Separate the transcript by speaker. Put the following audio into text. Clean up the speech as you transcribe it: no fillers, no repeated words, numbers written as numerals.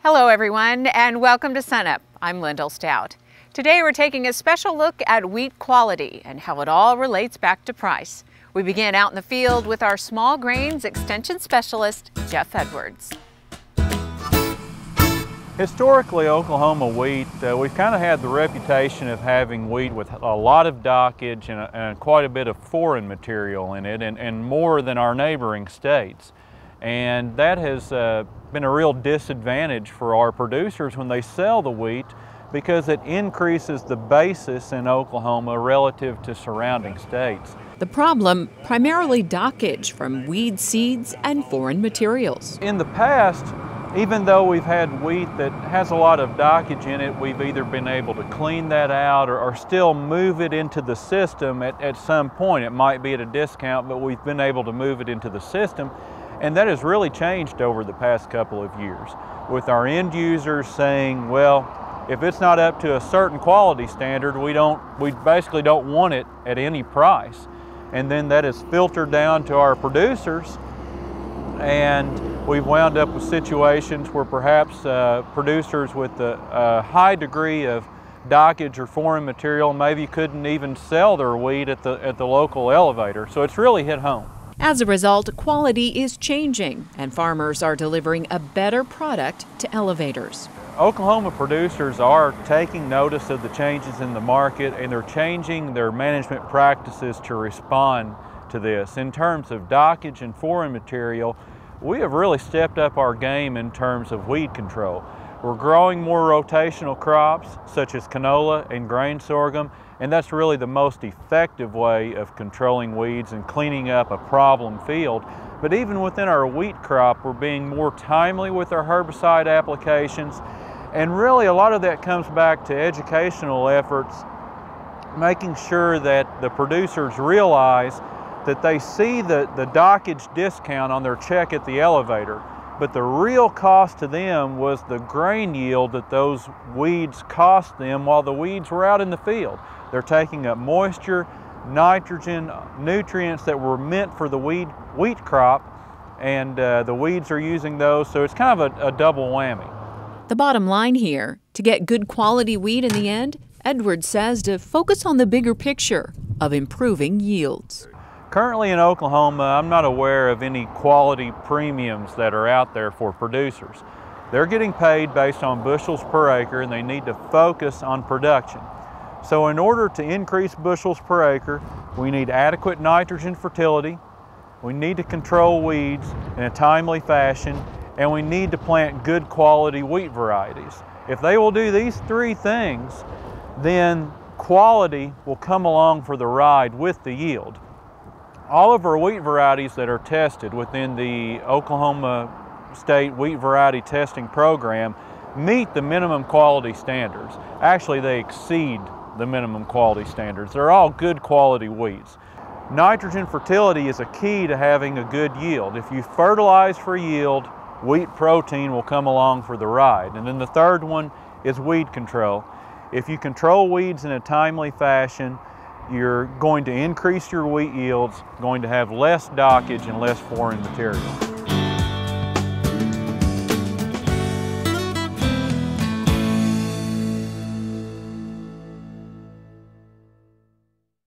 Speaker 1: Hello everyone and welcome to SunUp. I'm Lyndall Stout. Today we're taking a special look at wheat quality and how it all relates back to price. We begin out in the field with our small grains extension specialist, Jeff Edwards.
Speaker 2: Historically, Oklahoma wheat, we've kind of had the reputation of having wheat with a lot of dockage and quite a bit of foreign material in it, and more than our neighboring states. And that has been a real disadvantage for our producers when they sell the wheat, because it increases the basis in Oklahoma relative to surrounding states.
Speaker 3: The problem, primarily dockage from weed seeds and foreign materials.
Speaker 2: In the past, even though we've had wheat that has a lot of dockage in it, we've either been able to clean that out or still move it into the system at some point. It might be at a discount, but we've been able to move it into the system. And that has really changed over the past couple of years, with our end users saying, well, if it's not up to a certain quality standard, we basically don't want it at any price. And then that is filtered down to our producers, and we've wound up with situations where perhaps producers with a high degree of dockage or foreign material maybe couldn't even sell their wheat at the local elevator. So it's really hit home.
Speaker 3: As a result, quality is changing, and farmers are delivering a better product to elevators.
Speaker 2: Oklahoma producers are taking notice of the changes in the market, and they're changing their management practices to respond to this. In terms of dockage and foreign material, we have really stepped up our game in terms of weed control. We're growing more rotational crops such as canola and grain sorghum, and that's really the most effective way of controlling weeds and cleaning up a problem field. But even within our wheat crop, we're being more timely with our herbicide applications, and really a lot of that comes back to educational efforts, making sure that the producers realize that they see the dockage discount on their check at the elevator, but the real cost to them was the grain yield that those weeds cost them while the weeds were out in the field. They're taking up moisture, nitrogen, nutrients that were meant for the wheat crop, and the weeds are using those, so it's kind of a double whammy.
Speaker 3: The bottom line here, to get good quality wheat in the end, Edwards says to focus on the bigger picture of improving yields.
Speaker 2: Currently in Oklahoma, I'm not aware of any quality premiums that are out there for producers. They're getting paid based on bushels per acre, and they need to focus on production. So in order to increase bushels per acre, we need adequate nitrogen fertility, we need to control weeds in a timely fashion, and we need to plant good quality wheat varieties. If they will do these three things, then quality will come along for the ride with the yield. All of our wheat varieties that are tested within the Oklahoma State Wheat Variety Testing Program meet the minimum quality standards. Actually, they exceed the minimum quality standards. They're all good quality wheats. Nitrogen fertility is a key to having a good yield. If you fertilize for yield, wheat protein will come along for the ride. And then the third one is weed control. If you control weeds in a timely fashion, you're going to increase your wheat yields, going to have less dockage and less foreign material.